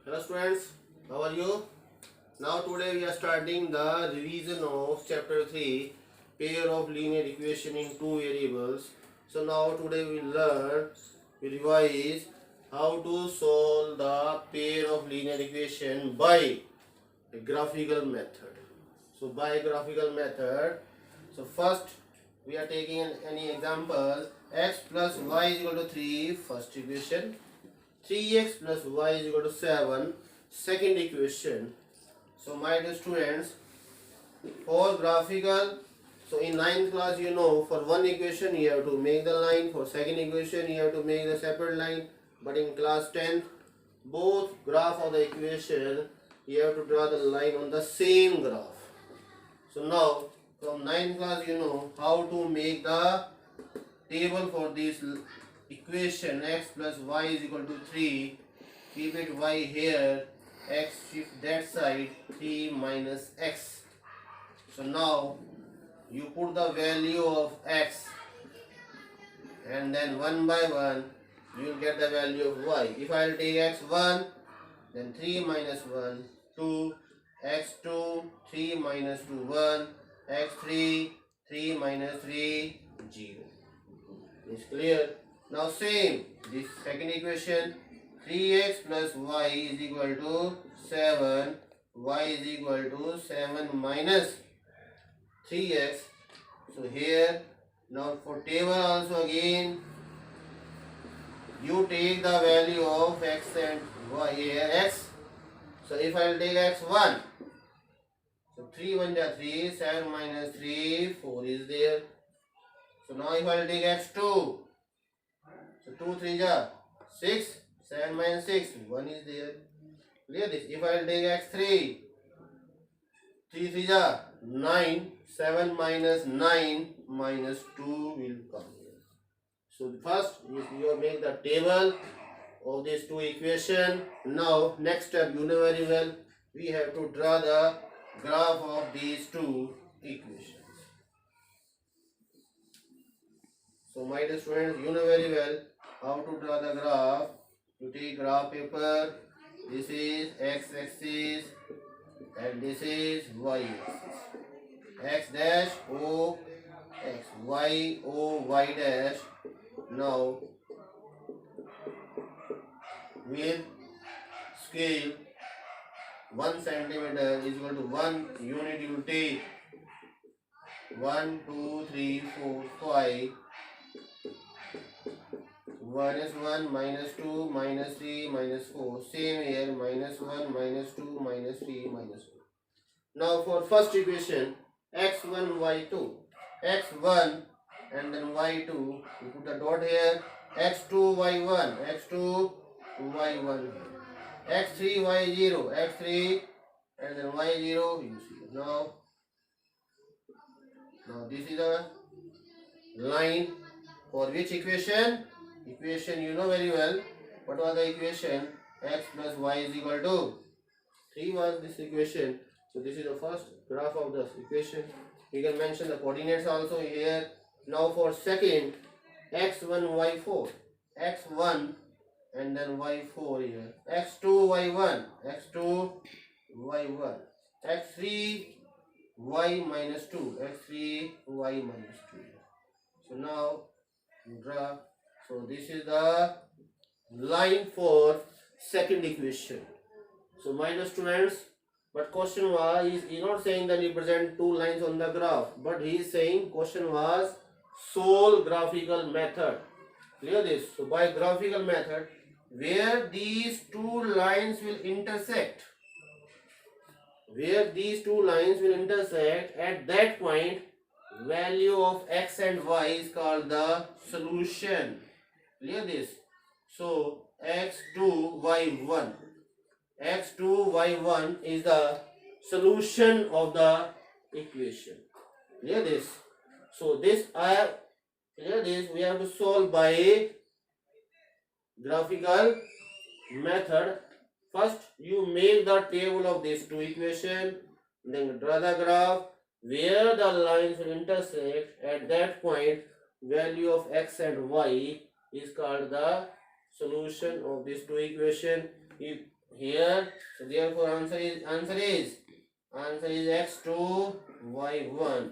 Hello students, how are you? Now today we are starting the revision of chapter 3, pair of linear equation in two variables. So now today we revise how to solve the pair of linear equation by a graphical method. So by graphical method, so first we are taking any example. X plus y is equal to 3, first equation. 3x plus y is equal to 7, second equation. So my dear students, for graphical, so in 9th class you know for one equation you have to make the line, for second equation you have to make the separate line, but in class 10th both graph of the equation you have to draw the line on the same graph. So now from 9th class you know how to make the table for this equation. X plus y is equal to 3, keep it y here, x shift that side, 3 minus x. So now you put the value of x and then one by one you will get the value of y. If I will take x1, then 3 minus 1, 2, x2, 3 minus 2, 1, x3, 3 minus 3, 0. Is clear? Now same, this second equation, 3x plus y is equal to 7, y is equal to 7 minus 3x. So here, now for table also again, you take the value of x and y here, x. So if I will take x1, so 3 1 is 3, 7 minus 3, 4 is there. So now if I will take x2, so 2 3 is 6, 7 minus 6, 1 is there. Clear this? If I will take x3, 3 3 is 9, 7 minus 9 minus 2 will come here. So first you make the table of these two equations. Now next step, you know very well, we have to draw the graph of these two equations. So my dear students, you know very well how to draw the graph. You take graph paper, this is x-axis and this is y-axis. X dash O x, y O y dash. Now with scale 1 centimeter is equal to 1 unit, you take 1 2 3 4 5, minus 1 minus 2 minus 3 minus 4, same here, minus 1 minus 2 minus 3 minus 4. Now for first equation, x1 y2, x1 and then y2, you put a dot here, x2 y1, x2 y1, x3 y0, x3 and then y0, you see. Now this is a line for which equation? Equation you know very well. What was the equation? X plus y is equal to 3 was this equation. So this is the first graph of this equation. We can mention the coordinates also here. Now for second, x1 y4, x1 and then y4 here, x2 y1, x2 y1, x3 y minus 2, x3 y minus 2. So now you draw. So this is the line for second equation. So minus students, but question was, he is not saying that he present two lines on the graph, but he is saying question was solve graphical method. Clear this? So by graphical method, where these two lines will intersect, at that point value of x and y is called the solution. Clear this? So x2 y1, x2 y1 is the solution of the equation. Clear this? So this we have to solve by graphical method. First you make the table of these two equations, then draw the graph where the lines will intersect. At that point value of x and y is called the solution of these two equations. If here. So therefore answer is x2 y1.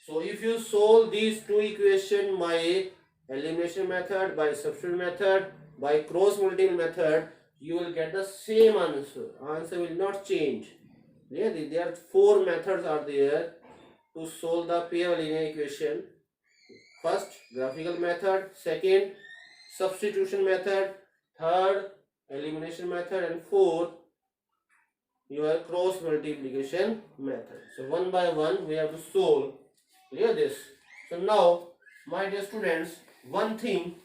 So if you solve these two equations by elimination method, by substitution method, by cross multiple method, you will get the same answer. Answer will not change. Yeah, there are four methods are there to solve the pair linear equation. First, graphical method. Second, substitution method. Third, elimination method. And fourth, your cross multiplication method. So one by one we have to solve. Clear this. So now, my dear students, one thing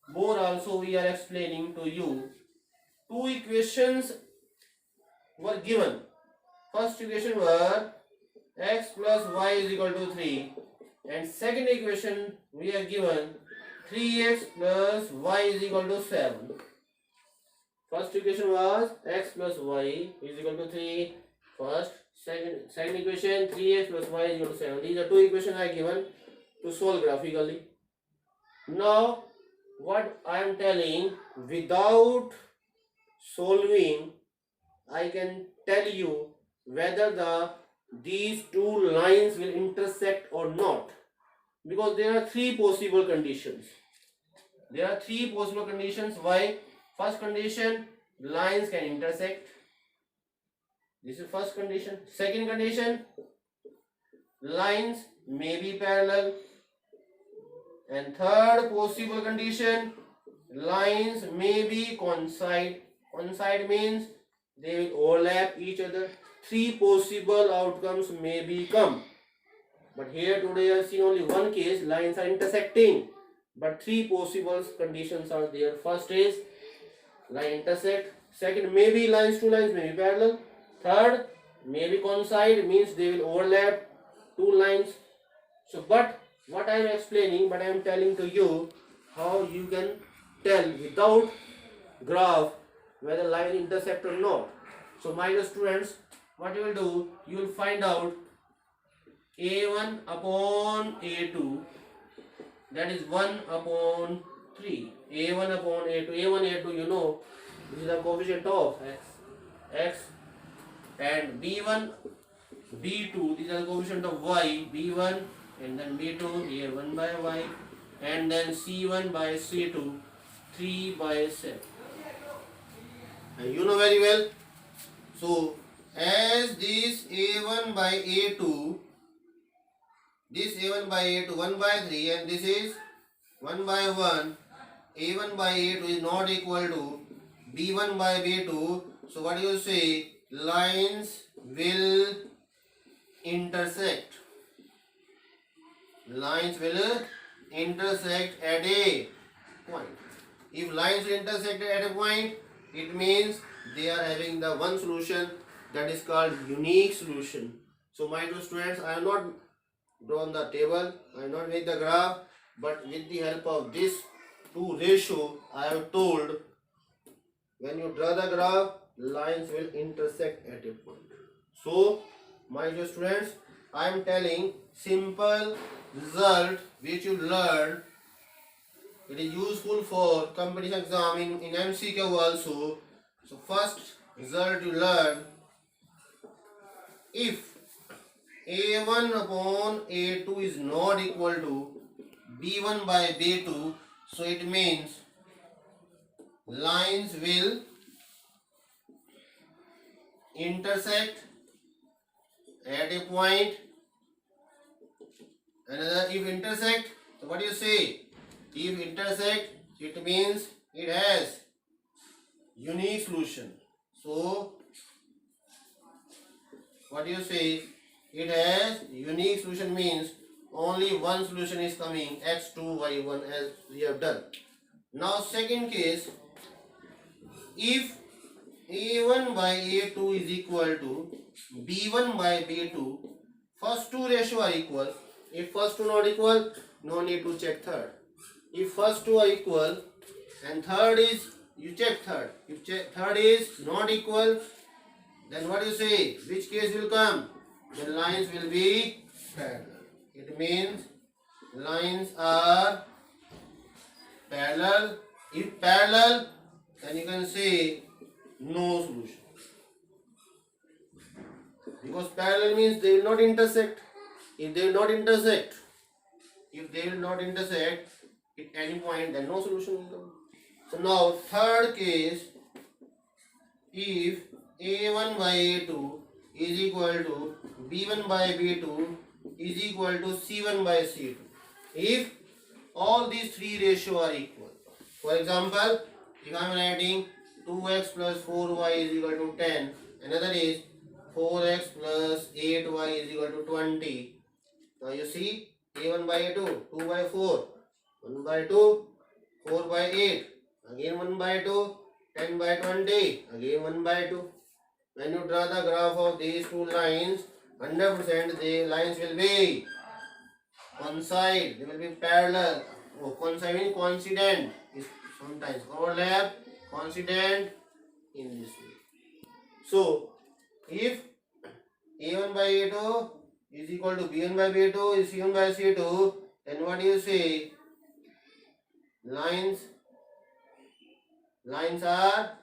more also we are explaining to you. Two equations were given. First equation were x plus y is equal to 3, and second equation we are given 3x plus y is equal to 7. First equation was x plus y is equal to 3. Second equation 3x plus y is equal to 7. These are two equations I given to solve graphically. Now what I am telling, without solving I can tell you whether these two lines will intersect or not, because there are three possible conditions. Why? First condition, lines can intersect. This is first condition. Second condition, lines may be parallel. And third possible condition, lines may be coincide. Coincide means they will overlap each other. Three possible outcomes may become. But here today I have seen only one case, lines are intersecting. But three possible conditions are there. First is line intersect. Second, maybe lines, two lines may be parallel. Third, maybe coincide, means they will overlap two lines. So, but what I am explaining, but I am telling to you how you can tell without graph whether line intersect or not. So, my dear students, what you will do, you will find out a1 upon a2, that is 1 upon 3. a1 upon a2, a1 a2, you know, this is the coefficient of x, and b1 b2, these are the coefficient of y, b1 and then b2, here 1 by y, and then c1 by c2, 3 by 7. And you know very well. So as this a1 by a2, this a1 by a2 1 by 3, and this is 1 by 1, a1 by a2 is not equal to b1 by b2. So what do you say? Lines will intersect. Lines will intersect at a point. If lines will intersect at a point, it means they are having the one solution, that is called unique solution. So my dear students, I have not drawn the table, I have not made the graph, but with the help of this two ratio, I have told when you draw the graph, lines will intersect at a point. So my dear students, I am telling simple result which you learn. It is useful for competition exam in MCQ also. So first result you learn, if a1 upon a2 is not equal to b1 by b2, so it means lines will intersect at a point. Another, if intersect, so what do you say? If intersect, it means it has unique solution. So what do you say? It has unique solution means only one solution is coming, x2 y1, as we have done. Now second case, if a1 by a2 is equal to b1 by b2, first two ratio are equal. If first two not equal, no need to check third. If first two are equal and third is, you check third. If third is not equal, then what do you say? Which case will come? The lines will be parallel. It means lines are parallel. If parallel, then you can say No solution. Because parallel means they will not intersect. If they will not intersect, at any point, then no solution will come. So now third case, if a1 by a2 is equal to b1 by b2 is equal to c1 by c2. If all these three ratios are equal. For example, if I am writing 2x plus 4y is equal to 10, another is 4x plus 8y is equal to 20. Now you see a1 by a2, 2 by 4, 1 by 2, 4 by 8, again 1 by 2, 10 by 20, again 1 by 2. When you draw the graph of these two lines, 100% the lines will be one side, they will be parallel. Oh, coincide means coincident, is sometimes overlap, coincident in this way. So, if a1 by a2 is equal to b1 by b2 is c1 by c2, then what do you say? Lines are,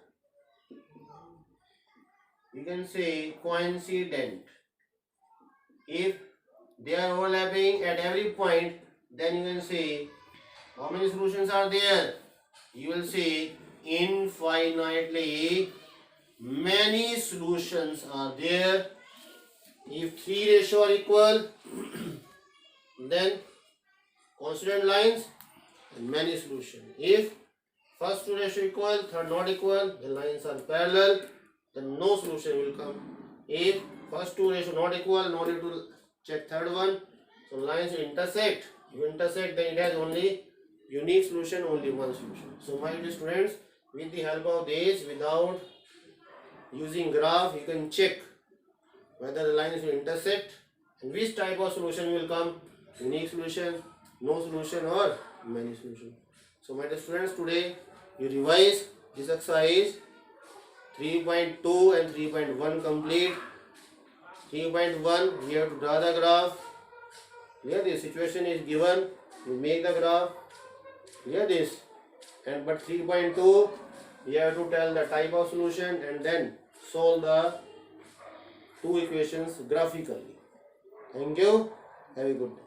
you can say, coincident. If they are overlapping at every point, then you can say how many solutions are there? You will say infinitely many solutions are there. If three ratios are equal, then constant lines and many solutions. If first two ratio equal, third not equal, the lines are parallel, then no solution will come. If first two ratio not equal, no need to check third one. So lines will intersect. If intersect, then it has only unique solution, only one solution. So my dear students, with the help of this, without using graph, you can check whether the lines will intersect and which type of solution will come, unique solution, no solution, or many solution. So my dear students, today you revise this exercise 3.2 and 3.1 complete. 3.1 we have to draw the graph. Here the situation is given, you make the graph. Here this, and but 3.2 we have to tell the type of solution and then solve the two equations graphically. Thank you. Have a good day.